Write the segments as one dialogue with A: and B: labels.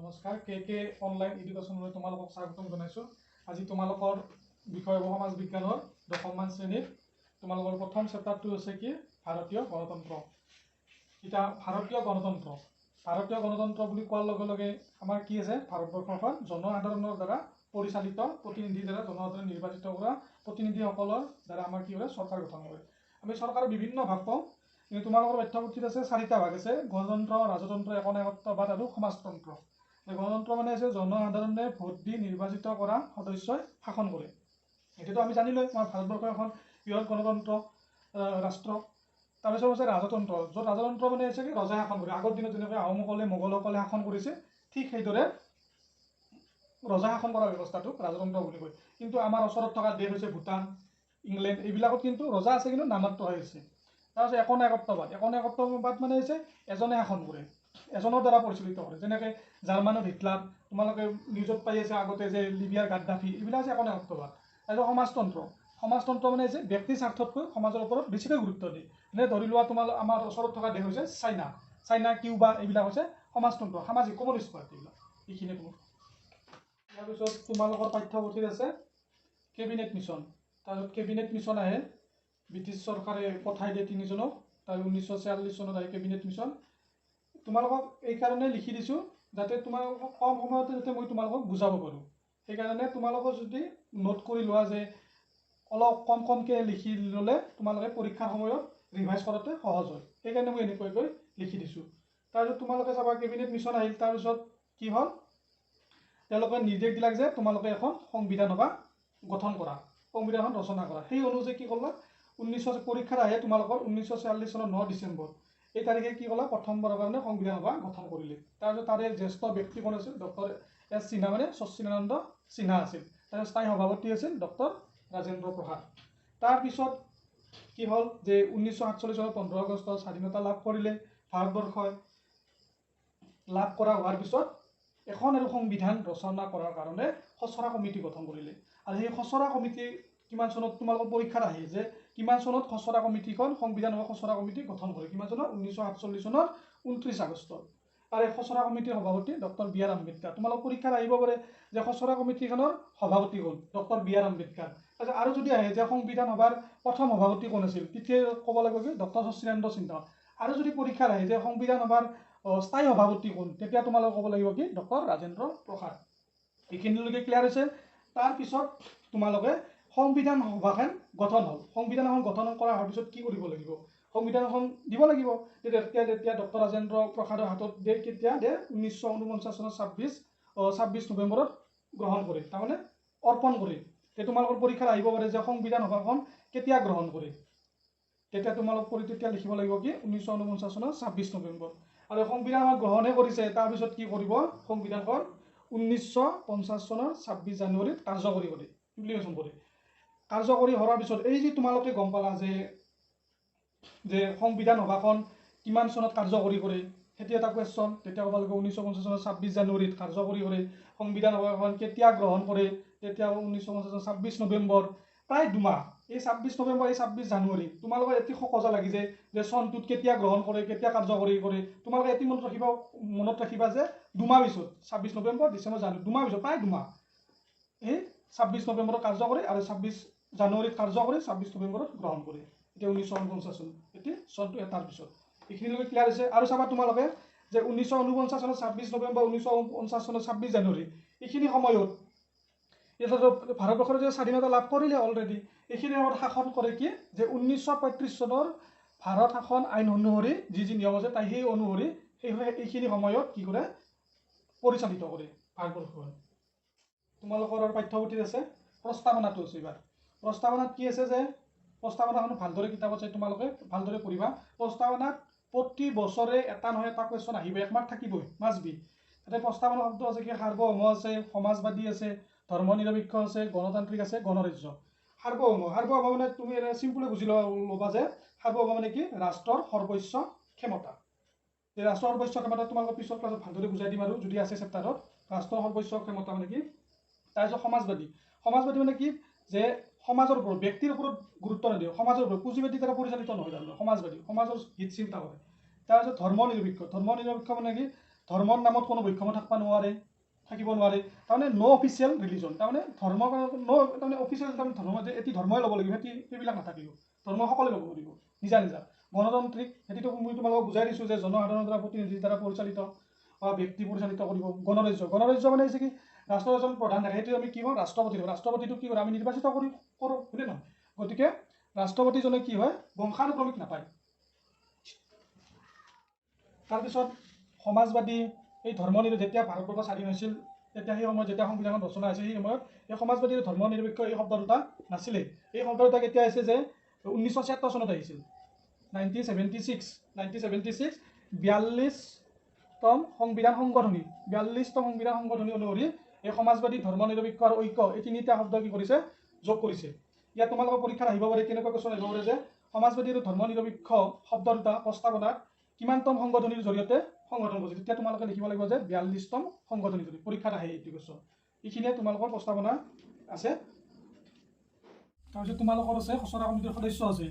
A: নমস্কাৰ কে অনলাইন এডুকেশ্যনলৈ তোমালোকক স্বাগতম জনাইছোঁ। আজি তোমালোকৰ বিষয় হ'ব সমাজ বিজ্ঞানৰ 10মান শ্ৰেণীৰ তোমালোকৰ প্ৰথম চেপ্টাৰটো হৈছে কি ভাৰতীয় গণতন্ত্ৰ। এতিয়া ভাৰতীয় গণতন্ত্ৰ বুলি কোৱাৰ লগে লগে আমাৰ কি আছে, ভাৰতবৰ্ষখন জনসাধাৰণৰ দ্বাৰা পৰিচালিত প্ৰতিনিধিৰ দ্বাৰা জনসাধাৰণে নিৰ্বাচিত কৰা প্ৰতিনিধিসকলৰ দ্বাৰা আমাৰ কি হয়, চৰকাৰ গঠন কৰে। আমি চৰকাৰৰ বিভিন্ন ভাগ পাওঁ, কিন্তু তোমালোকৰ পাঠ্যপুথিত আছে 4টা ভাগ আছে: গণতন্ত্ৰ, ৰাজতন্ত্ৰ, একনায়কত্ববাদ আৰু সমাজতন্ত্ৰ। গণতন্ত্ৰ মানে হৈছে জনসাধাৰণে ভোট দি নিৰ্বাচিত কৰা সদস্যই শাসন কৰে। এতিয়াতো আমি জানিলোৱে আমাৰ ভাৰতবৰ্ষ এখন বৃহৎ গণতন্ত্ৰ ৰাষ্ট্ৰ। তাৰপিছত হৈছে ৰাজতন্ত্ৰ, য'ত ৰাজতন্ত্ৰ মানে হৈছে কি ৰজাই শাসন কৰে। আগৰ দিনত যেনেকৈ আহোমসকলে মোগলসকলে শাসন কৰিছে, ঠিক সেইদৰে ৰজা শাসন কৰা ব্যৱস্থাটোক ৰাজতন্ত্ৰ বুলি কয়। কিন্তু আমাৰ ওচৰত থকা দেশ হৈছে ভূটান, ইংলেণ্ড, এইবিলাকত কিন্তু ৰজা আছে, কিন্তু নামাত্ৰ হৈ আছে। তাৰপিছত একনায়কত্ববাদ মানে হৈছে এজনে শাসন কৰে, এজনৰ দ্বাৰা পৰিচালিত কৰে। যেনেকৈ জাৰ্মানৰ হিটলাৰ, তোমালোকে নিউজত পাই আছে আগতে যে লিবিয়াৰ গাদ্দাফি, এইবিলাক হৈছে একনায়কত্ববাদ। তাৰপিছত সমাজতন্ত্ৰ মানে হৈছে ব্যক্তিৰ স্বাৰ্থতকৈ সমাজৰ ওপৰত বেছিকৈ গুৰুত্ব দিয়ে। যেনে ধৰি লোৱা আমাৰ ওচৰত থকা দেশ হৈছে চাইনা, কিউবা, এইবিলাক হৈছে সমাজতন্ত্ৰ, সামাজিক কমিউনিষ্ট পাৰ্টি এইবিলাক। এইখিনি তাৰপিছত তোমালোকৰ পাঠ্যপুথিত আছে কেবিনেট মিছন। তাৰপিছত কেবিনেট মিছন আহে, ব্ৰিটিছ চৰকাৰে পঠাই দিয়ে 3জনক। তাৰ 1946 চনত আহে কেবিনেট মিছন। তোমালোকক এইকাৰণে লিখি দিছোঁ যাতে তোমালোকক কম সময়তে যাতে মই তোমালোকক বুজাব পাৰোঁ। সেইকাৰণে তোমালোকৰ যদি নোট কৰি লোৱা যে অলপ কমকৈ লিখি ল'লে তোমালোকে পৰীক্ষাৰ সময়ত ৰিভাইজ কৰাতে সহজ হয়। সেইকাৰণে মই এনেকুৱাকৈ লিখি দিছোঁ। তাৰপিছত তোমালোকে চাবা কেবিনেট মিছন আহিল। তাৰপিছত কি হ'ল, তেওঁলোকে নিৰ্দেশ দিলাক যে তোমালোকে এখন সংবিধান সভা গঠন কৰা, সংবিধানখন ৰচনা কৰা। সেই অনুযায়ী কি ক'লা, পৰীক্ষাত আহে তোমালোকৰ 1946 চনৰ 9 ডিচেম্বৰ এই তাৰিখে কি ক'লা, প্ৰথমবাৰৰ কাৰণে সংবিধান সভা গঠন কৰিলে। তাৰপিছত তাৰে জ্যেষ্ঠ ব্যক্তি কোন আছিল, ডক্টৰ এছ সিনহা, মানে শচীনানন্দ সিনহা আছিল। তাৰপিছত স্থায়ী সভাপতি আছিল ডক্টৰ ৰাজেন্দ্ৰ প্ৰসাদ। তাৰপিছত কি হ'ল যে 1947 চনৰ 15 আগষ্টত স্বাধীনতা লাভ কৰিলে ভাৰতবৰ্ষই। লাভ কৰা হোৱাৰ পিছত এখন আৰু সংবিধান ৰচনা কৰাৰ কাৰণে খচৰা কমিটি গঠন কৰিলে। আৰু সেই খচৰা কমিটি কিমান চনত তোমালোকৰ পৰীক্ষাত আহে যে কিমান চনত খচৰা কমিটিখন, সংবিধান সভা খচৰা কমিটি গঠন কৰে, কিমান চনত, 1947 চনৰ 29 আগষ্টত। আৰু এই খচৰা কমিটিৰ সভাপতি ডক্টৰ বি আৰ আম্বেদকাৰ। তোমালোকৰ পৰীক্ষাত আহিব পাৰে যে খচৰা কমিটিখনৰ সভাপতি হ'ল ডক্টৰ বি আৰ আম্বেদকাৰ। তাৰপিছত আৰু যদি আহে যে সংবিধান সভাৰ প্ৰথম সভাপতি কোন আছিল, তেতিয়া ক'ব লাগিব কি ডক্টৰ শচীনানন্দ সিনহা। আৰু যদি পৰীক্ষাত আহে যে সংবিধান সভাৰ স্থায়ী সভাপতি কোন, তেতিয়া তোমালোকে ক'ব লাগিব কি ডক্টৰ ৰাজেন্দ্ৰ প্ৰসাদ। এইখিনিলৈকে ক্লিয়াৰ হৈছে। তাৰপিছত তোমালোকে সংবিধান সভাখন গঠন হ'ল। সংবিধান এখন গঠন কৰা হোৱাৰ পিছত কি কৰিব লাগিব, সংবিধান এখন দিব লাগিব। তেতিয়া ডক্টৰ ৰাজেন্দ্ৰ প্ৰসাদৰ হাতত কেতিয়া দিয়ে, 1949 চনৰ 26 নৱেম্বৰত গ্ৰহণ কৰে, তাৰমানে অৰ্পণ কৰে। তোমালোকৰ পৰীক্ষাত আহিব পাৰে যে সংবিধান সভাখন কেতিয়া গ্ৰহণ কৰে, তেতিয়া তেতিয়া লিখিব লাগিব কি 1949 চনৰ 26 নৱেম্বৰ। আৰু সংবিধান গ্ৰহণে কৰিছে, তাৰপিছত কি কৰিব, সংবিধানখন 1950 চনৰ 26 জানুৱাৰীত কাৰ্যকৰী কৰে, ইমপ্লিমেণ্টেশ্যন কৰে। কাৰ্যকৰী হোৱাৰ পিছত এই যে তোমালোকে গম পালা যে সংবিধান সভাখন কিমান চনত কাৰ্যকৰী কৰে, সেইটো এটা কুৱেশ্যন। তেতিয়া ক'ব লাগিব 1950 চনৰ 26 জানুৱাৰীত কাৰ্যকৰী কৰে। সংবিধান সভাখন কেতিয়া গ্ৰহণ কৰে, তেতিয়া 1950 চনৰ 26 নৱেম্বৰ, প্ৰায় দুমাহ। এই 26 নৱেম্বৰ, এই 26 জানুৱাৰী, তোমালোকৰ এটি সকজা লাগি যায় যে চনটোত কেতিয়া গ্ৰহণ কৰে, কেতিয়া কাৰ্যকৰী কৰে। তোমালোকে এটি মনত ৰাখিবা যে দুমাহ পিছত, 26 নৱেম্বৰ, ডিচেম্বৰ, জানুৱাৰী, দুমাহ পিছত, প্ৰায় দুমাহ। এই 26 নৱেম্বৰত কাৰ্যকৰী আৰু 26 জানুৱাৰীত কাৰ্যকৰী, 26 নৱেম্বৰত গ্ৰহণ কৰে। এতিয়া 1949 চন, এতিয়া চনটো এটাৰ পিছত। এইখিনিলৈকে ক্লিয়াৰ হৈছে। আৰু চাবা তোমালোকে যে 1949 চনৰ 26 নৱেম্বৰ, 1949 চনৰ 26 জানুৱাৰী, এইখিনি সময়ত ভাৰতবৰ্ষৰ যে স্বাধীনতা লাভ কৰিলে অলৰেডি, এইখিনি সময়ত শাসন কৰে কি যে 1935 চনৰ ভাৰত শাসন আইন অনুসৰি যি নিয়ম আছে সেই অনুসৰি এইখিনি সময়ত কি কৰে, পৰিচালিত কৰে ভাৰতবৰ্ষখন। তোমালোকৰ পাঠ্যপুথিত আছে প্ৰস্তাৱনাটো আছে। এইবাৰ প্ৰস্তাৱনাত কি আছে যে প্ৰস্তাৱনাখন ভালদৰে কিতাপত চাই তোমালোকে ভালদৰে পঢ়িবা। প্ৰস্তাৱনাত প্ৰতি বছৰে এটা নহয় এটা কুৱেশ্যন আহিব, একমাৰ্ক থাকিবই, মাষ্ট বি। তাতে প্ৰস্তাৱনা শব্দ আছে কি, সাৰ্বভৌম আছে, সমাজবাদী আছে, ধৰ্ম নিৰপেক্ষ আছে, গণতান্ত্ৰিক আছে, গণৰাজ্য। সাৰ্বভৌম মানে তুমি চিম্পলি বুজি ল'বা যে সাৰ্বভৌম মানে কি, ৰাষ্ট্ৰৰ সৰ্বোচ্চ ক্ষমতা। এই ৰাষ্ট্ৰৰ সৰ্বোচ্চ ক্ষমতা তোমালোকৰ পিছৰ ক্লাছত ভালদৰে বুজাই দিম আৰু যদি আছে চেপ্টাৰত, ৰাষ্ট্ৰৰ সৰ্বোচ্চ ক্ষমতা মানে কি। তাৰপিছত সমাজবাদী মানে কি, যে সমাজৰ ওপৰত, ব্যক্তিৰ ওপৰত গুৰুত্ব নিদিয়ে, সমাজৰ ওপৰত, পুঁজিবাদীৰ দ্বাৰা পৰিচালিত নহয় তাৰমানে সমাজবাদী, সমাজৰ হিত চিন্তা কৰে। তাৰপিছত ধৰ্ম নিৰপেক্ষ মানে কি, ধৰ্মৰ নামত কোনো বৈষম্য থাকিব নোৱাৰে তাৰমানে ন' অফিচিয়েল ৰিলিজন তাৰমানে ধৰ্মৰ তাৰমানে অফিচিয়েল তাৰমানে ধৰ্ম যে এটি ধৰ্মই ল'ব লাগিব সেইবিলাক নাথাকিব ধৰ্ম সকলোৱে ল'ব পাৰিব নিজা গণতান্ত্ৰিক সেইটোতো মই তোমালোকক বুজাই দিছোঁ যে জনসাধাৰণৰ দ্বাৰা প্ৰতিনিধিৰ দ্বাৰা পৰিচালিত ব্যক্তি পৰিচালিত কৰিব গণৰাজ্য মানে হৈছে কি ৰাষ্ট্ৰৰ এজন প্ৰধান থাকে সেইটো আমি কি কওঁ ৰাষ্ট্ৰপতিটো কি কৰোঁ আমি নিৰ্বাচিত কৰোঁ হয়নে নহয় গতিকে ৰাষ্ট্ৰপতিজনে কি হয় বংশানুক্ৰমিক নাপায় তাৰপিছত সমাজবাদী এই যেতিয়া ভাৰতবৰ্ষ স্বাধীন হৈছিল তেতিয়া সেই সময়ত যেতিয়া সংবিধানত ৰচনা হৈছে সেই সময়ত এই সমাজবাদী ধৰ্ম নিৰপেক্ষ এই শব্দ দুটা নাছিলে এই শব্দ দুটা কেতিয়া আহিছে যে 1976 চনত আহিছিল 1976 42তম সংবিধান সংশোধনী অনুসৰি এই সমাজবাদী ধৰ্ম নিৰপেক্ষ আৰু ঐক্য এই তিনিটা শব্দ কি কৰিছে যোগ কৰিছে ইয়াত তোমালোকৰ পৰীক্ষাত আহিব পাৰে কেনেকুৱা কোৱেশ্যন আহিব পাৰে যে সমাজবাদী আৰু ধৰ্ম নিৰপেক্ষ শব্দ দুটা প্ৰস্তাৱনাত কিমানতম সংশোধনীৰ জৰিয়তে সংগঠন কৰিছে তেতিয়া তোমালোকে লিখিব লাগিব যে 42তম সংশোধনী পৰীক্ষাত আহে এইটো কোৱেশ্যন এইখিনিয়ে তোমালোকৰ প্ৰস্তাৱনা আছে তাৰপিছত তোমালোকৰ আছে খচৰা কমিটিৰ সদস্য আছে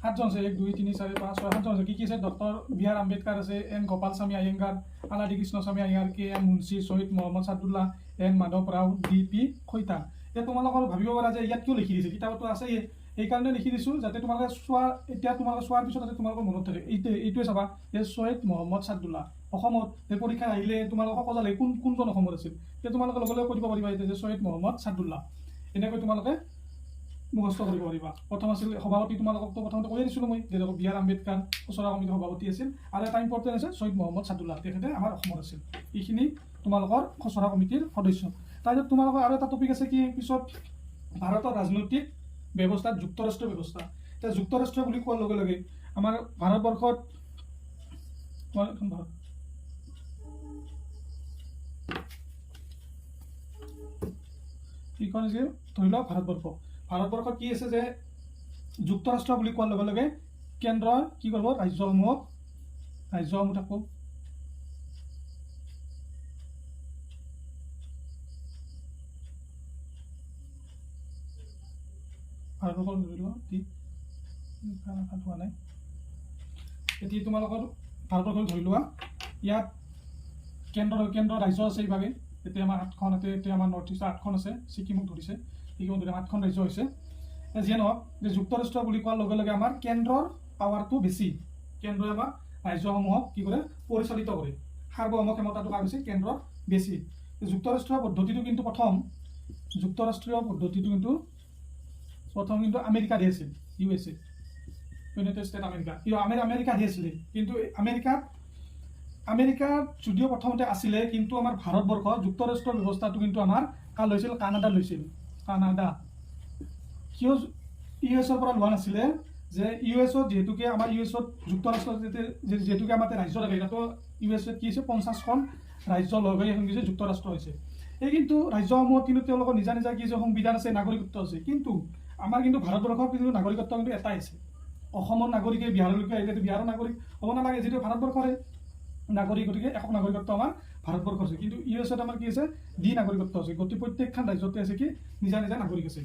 A: 7জন আছে 1 2 3 4 5 6 7জন আছে কি আছে ডক্টৰ বি.আৰ. আম্বেদকাৰ আছে N Gopalaswami Ayyangar Alladi Krishnaswami Ayyangar K M Munshi Shahid Mohammad Saadulla N Madhav Rao D P. Khaitan এতিয়া তোমালোকৰ ভাবিব পাৰা যে ইয়াত কিয় লিখি দিছে কিতাপতো আছে এইকাৰণে লিখি দিছোঁ যাতে তোমালোকে চোৱাৰ পিছত যাতে তোমালোকৰ মনত থাকে এইটোৱে চাবা যে শহীদ মহম্মদ সাদুল্লাহ অসমত যে পৰীক্ষা আহিলে তোমালোকক সজালে কোনজন অসমত আছিল তেতিয়া তোমালোকে লগে লগে কৈ দিব পাৰিবা যে শহীদ মহম্মদ সাদুল্লাহ এনেকৈ তোমালোকে মুখস্থ কৰিব পাৰিবা প্ৰথম আছিল সভাপতি তোমালোককতো প্ৰথমতে কৈয়ে দিছিলোঁ মই যে বি.আৰ. আম্বেদকাৰ খচৰা কমিটিৰ সভাপতি আছিল আৰু এটা ইম্পৰ্টেণ্ট আছে শহীদ মহম্মদ সাদুল্লাহ তেখেতে আমাৰ অসমত আছিল এইখিনি তোমালোকৰ খচৰা কমিটিৰ সদস্য তাৰপিছত তোমালোকৰ আৰু এটা টপিক আছে কি পিছত ভাৰতৰ ৰাজনৈতিক ব্যৱস্থাত যুক্তৰাষ্ট্ৰীয় ব্যৱস্থা এতিয়া যুক্তৰাষ্ট্ৰ বুলি কোৱাৰ লগে লগে আমাৰ ভাৰতবৰ্ষত এইখন যে ধৰি লওক ভাৰতবৰ্ষত কি আছে যে যুক্তৰাষ্ট্ৰ বুলি কোৱাৰ লগে লগে কেন্দ্ৰই কি কৰিব ৰাজ্যসমূহ থাকব ভাৰতবৰ্ষৰ ধৰি লোৱা নাই এতিয়া তোমালোকৰ ভাৰতবৰ্ষত ধৰি লোৱা ইয়াত কেন্দ্ৰ ৰাজ্য আছে এইভাগে এতিয়া আমাৰ 8খন এতিয়া আমাৰ নৰ্থ ইষ্টৰ 8খন আছে ছিকিমক ধৰিছে ছিকিমক ধৰি 8খন ৰাজ্য হৈছে যিয়ে নহওক যে যুক্তৰাষ্ট্ৰ বুলি কোৱাৰ লগে লগে আমাৰ কেন্দ্ৰৰ পাৱাৰটো বেছি কেন্দ্ৰই আমাৰ ৰাজ্যসমূহক কি কৰে পৰিচালিত কৰে সাৰ্বভৌম ক্ষমতাটো কাৰ হৈছে কেন্দ্ৰৰ বেছি যুক্তৰাষ্ট্ৰীয় পদ্ধতিটো কিন্তু প্ৰথম কিন্তু আমেৰিকাত আছিল USA ইউনাইটেড ষ্টেট আমেৰিকাত আছিলে কিন্তু আমেৰিকাত যদিও প্ৰথমতে আছিলে কিন্তু আমাৰ ভাৰতবৰ্ষ যুক্তৰাষ্ট্ৰৰ ব্যৱস্থাটো কিন্তু আমাৰ কাৰ লৈছিল কানাডা লৈছিল কিয় US-ৰ পৰা লোৱা নাছিলে যে US-ত যিহেতুকে আমাৰ US-ত যুক্তৰাষ্ট্ৰ যিহেতুকে আমাৰ ৰাজ্য থাকে তাতো US-ত কি হৈছে 50খন ৰাজ্য লগ হৈ এখন কিছু যুক্তৰাষ্ট্ৰ হৈছে এই কিন্তু ৰাজ্যসমূহত কিন্তু তেওঁলোকৰ নিজা কি হৈছে সংবিধান আছে নাগৰিকত্ব আছে কিন্তু আমাৰ কিন্তু ভাৰতবৰ্ষৰ কিন্তু নাগৰিকত্ব কিন্তু এটাই আছে অসমৰ নাগৰিকে বিহাৰলৈকে আহিলে বিহাৰৰ নাগৰিক হ'ব নালাগে যিটো ভাৰতবৰ্ষৰে নাগৰিক গতিকে একক নাগৰিকত্ব আমাৰ ভাৰতবৰ্ষৰ আছে কিন্তু US-ত আমাৰ কি আছে দ্বি নাগৰিকত্ব আছে গতি প্ৰত্যেকখন ৰাজ্যতে আছে কি নিজা নাগৰিক আছে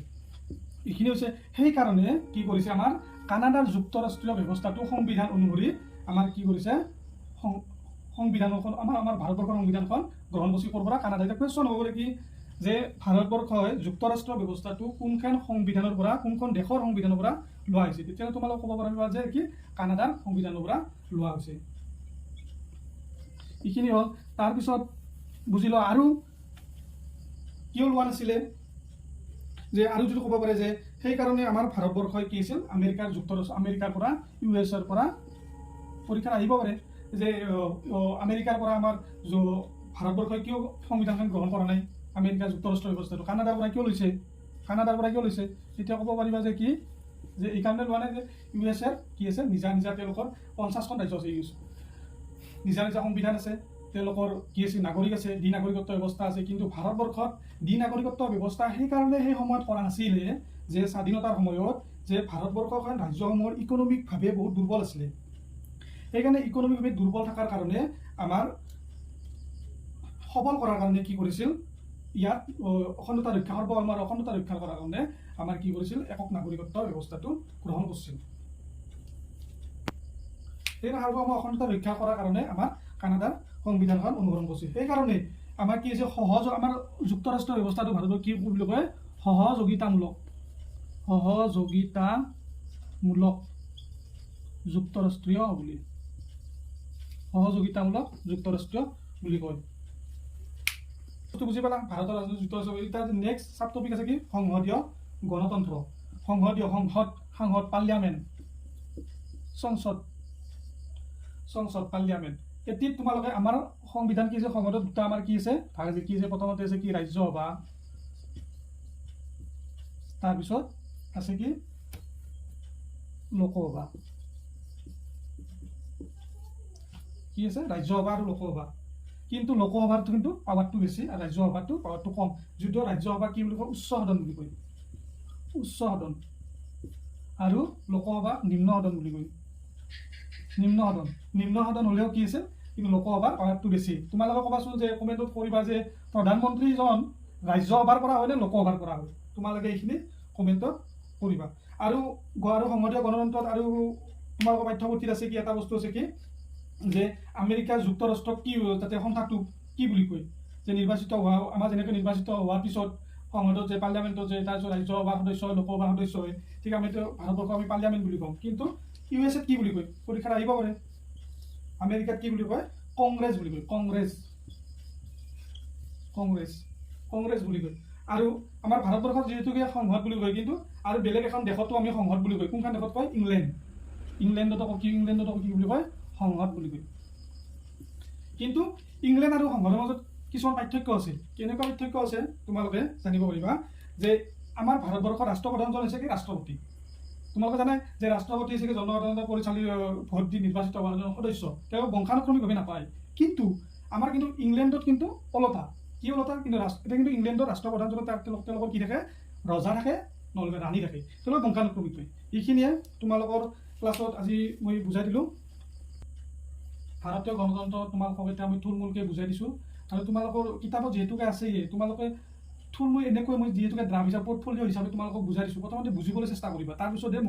A: এইখিনি হৈছে সেইকাৰণে কি কৰিছে আমাৰ কানাডাৰ যুক্তৰাষ্ট্ৰীয় ব্যৱস্থাটো সংবিধান অনুসৰি আমাৰ কি কৰিছে সংবিধানখন আমাৰ ভাৰতবৰ্ষৰ সংবিধানখন গ্ৰহণ কৰিছে ক'ৰ পৰা কানাডা এটা কুৱেশ্যন হ'ব পাৰে কি যে ভাৰতবৰ্ষই যুক্তৰাষ্ট্ৰীয় ব্যৱস্থাটো কোনখন সংবিধানৰ পৰা কোনখন দেশৰ সংবিধানৰ পৰা লোৱা হৈছে তেতিয়া তোমালোকে ক'ব পাৰিবা যে কি কানাডাৰ সংবিধানৰ পৰা লোৱা হৈছে এইখিনি হ'ল তাৰপিছত বুজি লোৱা আৰু কিয় লোৱা নাছিলে যে আৰু যদি ক'ব পাৰে যে সেইকাৰণে আমাৰ ভাৰতবৰ্ষই কি আছিল আমেৰিকাৰ পৰা US-ৰ পৰা পৰীক্ষাত আহিব পাৰে যে আমেৰিকাৰ পৰা আমাৰ ভাৰতবৰ্ষই কিয় সংবিধানখন গ্ৰহণ কৰা নাই আমেৰিকা যুক্তৰাষ্ট্ৰ ব্যৱস্থাটো কানাডাৰ পৰা কিয় লৈছে তেতিয়া ক'ব পাৰিবা যে কি যে এইকাৰণে লোৱা নাই যে US-ৰ কি আছে নিজা তেওঁলোকৰ 50খন ৰাজ্য আছে নিজা সংবিধান আছে তেওঁলোকৰ কি আছে নাগৰিক আছে দ্বি নাগৰিকত্ব ব্যৱস্থা আছে কিন্তু ভাৰতবৰ্ষত দ্বি নাগৰিকত্ব ব্যৱস্থা সেইকাৰণে সেই সময়ত কৰা নাছিলে যে স্বাধীনতাৰ সময়ত যে ভাৰতবৰ্ষখন ৰাজ্যসমূহৰ ইকনমিকভাৱে বহুত দুৰ্বল আছিলে সেইকাৰণে ইকনমিকভাৱে দুৰ্বল থকাৰ কাৰণে আমাৰ সবল কৰাৰ কাৰণে কি কৰিছিল ইয়াত অখণ্ডতা ৰক্ষা সাৰ্বভৌমৰ অখণ্ডতা ৰক্ষা কৰাৰ কাৰণে আমাৰ কি কৰিছিল একক নাগৰিকত্ব ব্যৱস্থাটো গ্ৰহণ কৰিছিল এই সাৰ্বভৌম অখণ্ডতা ৰক্ষা কৰাৰ কাৰণে আমাৰ কানাডাৰ সংবিধানখন অনুসৰণ কৰিছে। সেইকাৰণে আমাৰ কি হৈছে সহজ আমাৰ যুক্তৰাষ্ট্ৰীয় ব্যৱস্থাটো ভাৰতৰ কি বুলি কয় সহযোগিতামূলক যুক্তৰাষ্ট্ৰীয় বুলি সহযোগিতামূলক যুক্তৰাষ্ট্ৰীয় বুলি কয়। বুজি পালা ভাৰতৰ ৰাজনৈতিক যুক্তৰাষ্ট্ৰ। এতিয়া নেক্সট সাব টপিক আছে কি সংসদীয় গণতন্ত্ৰ। সংসদ পাৰ্লিয়ামেণ্ট সংসদ পাৰ্লিয়ামেণ্ট। এতিয়া তোমালোকে আমাৰ সংবিধান কি আছে সংসদত দুটা আমাৰ কি আছে ভাগ আছে কি আছে প্ৰথমতে আছে কি ৰাজ্যসভা তাৰপিছত আছে কি লোকসভা। কি আছে ৰাজ্যসভা আৰু লোকসভা। কিন্তু লোকসভাটো কিন্তু পাৱাৰটো বেছি আৰু ৰাজ্যসভাটো পাৱাৰটো কম। যদিও ৰাজ্যসভা কি বুলি কয় উচ্চ সদন বুলি কয় উচ্চ সদন আৰু লোকসভা নিম্ন সদন বুলি কয় নিম্ন সদন হ'লেও কি আছে কিন্তু লোকসভাৰ পাৱাৰটো বেছি। তোমালোকে ক'বাচোন যে কমেণ্টত কৰিবা যে প্ৰধানমন্ত্ৰীজন ৰাজ্যসভাৰ পৰা হয় নে লোকসভাৰ পৰা হয়। তোমালোকে এইখিনি কমেণ্টত কৰিবা। আৰু সংসদীয় গণতন্ত্ৰত আৰু তোমালোকৰ পাঠ্যপুথিত আছে কি এটা বস্তু আছে কি যে আমেৰিকা যুক্তৰাষ্ট্ৰক কি তাতে সংখ্যাটো কি বুলি কয় যে নিৰ্বাচিত হোৱা আমাৰ যেনেকৈ নিৰ্বাচিত হোৱাৰ পিছত সংসদত যে পাৰ্লিয়ামেণ্টত যে তাৰপিছত ৰাজ্যসভাৰ সদস্য হয় লোকসভাৰ সদস্য হয় ঠিক আমিতো ভাৰতবৰ্ষক আমি পাৰ্লিয়ামেণ্ট বুলি কওঁ। কিন্তু USA কি বুলি কয় পৰীক্ষাত আহিব পাৰে। আমেৰিকাত কি বুলি কয় কংগ্ৰেছ বুলি কয় কংগ্ৰেছ বুলি কয়। আৰু আমাৰ ভাৰতবৰ্ষত যিহেতুকে সংসদ বুলি কয় কিন্তু আৰু বেলেগ এখন দেশতো আমি সংসদ বুলি কয়। কোনখন দেশত কয় ইংলেণ্ডত কি বুলি কয় সংসদ বুলি কয়। কিন্তু ইংলেণ্ড আৰু সংসদৰ মাজত কিছুমান পাৰ্থক্য আছে। কেনেকুৱা পাৰ্থক্য আছে তোমালোকে জানিব পাৰিবা যে আমাৰ ভাৰতবৰ্ষৰ ৰাষ্ট্ৰপ্ৰধানজন হৈছে কি ৰাষ্ট্ৰপতি। তোমালোকে জানে যে ৰাষ্ট্ৰপতি হৈছে কি জনসাধাৰণৰ পৰিচালিত ভোট দি নিৰ্বাচিত হোৱা এজন সদস্য। তেওঁ বংশানুক্ৰমিকভাৱে নাপায়। কিন্তু আমাৰ কিন্তু ইংলেণ্ডত কিন্তু ওলোটা কি ওলোটা কিন্তু এতিয়া কিন্তু ইংলেণ্ডৰ ৰাষ্ট্ৰপ্ৰধানজনৰ তেওঁলোকৰ কি থাকে ৰজা থাকে নহ'লে ৰাণী থাকে। তেওঁলোকৰ বংশানুক্ৰমিক হয়। এইখিনিয়ে তোমালোকৰ ক্লাছত আজি মই বুজাই দিলোঁ। ভাৰতীয় গণতন্ত্ৰ তোমালোকক এতিয়া আমি থুলমূলকৈ বুজাই দিছোঁ। আৰু তোমালোকৰ কিতাপত যিহেতুকে আছেই তোমালোকে থুলমূল এনেকৈ মই যিহেতুকে ড্ৰাফ্ট হিচাপে পৰ্টফলিঅ' হিচাপে তোমালোকক বুজাই দিছোঁ। প্ৰথমতে বুজিবলৈ চেষ্টা কৰিবা। তাৰপিছতহে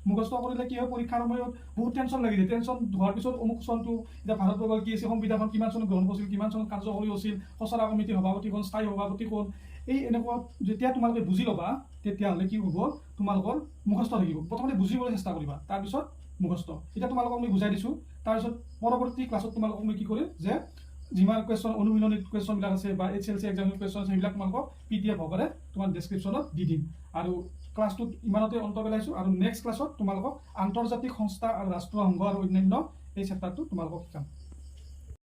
A: মুখস্থ কৰিলে কি হয় পৰীক্ষাৰ সময়ত বহুত টেনশ্যন লাগি যায়। টেনশ্যন হোৱাৰ পিছত অমুক চনটো এতিয়া ভাৰতবৰ্ষৰ কি আছে সংবিধানখন কিমান চনত গ্ৰহণ কৰিছিল কিমান চনত কাৰ্যকৰী হৈছিল খচৰা কমিটিৰ সভাপতি কোন স্থায়ী সভাপতি কোন এই এনেকুৱা যেতিয়া তোমালোকে বুজি ল'বা তেতিয়াহ'লে কি হ'ব তোমালোকৰ মুখস্থ থাকিব। প্ৰথমতে বুজিবলৈ চেষ্টা কৰিবা তাৰপিছত মুখস্থ। এতিয়া তোমালোকক মই বুজাই দিছোঁ। তাৰপিছত পৰৱৰ্তী ক্লাছত তোমালোকক মই কি কৰিম যে যিমান কুৱেশ্যন অনুশীলনী কুৱেশ্যনবিলাক আছে বা HLC এক্সামৰ কুৱেশ্যন আছে সেইবিলাক তোমালোকক PDF হ'বলৈ তোমাৰ ডেছক্ৰিপশ্যনত দি দিম। আৰু ক্লাছটোত ইমানতে অন্ত পেলাইছোঁ। আৰু নেক্সট ক্লাছত তোমালোকক আন্তৰ্জাতিক সংস্থা আৰু ৰাষ্ট্ৰসংঘ আৰু অন্যান্য এই চেপ্টাৰটো তোমালোকক শিকাম।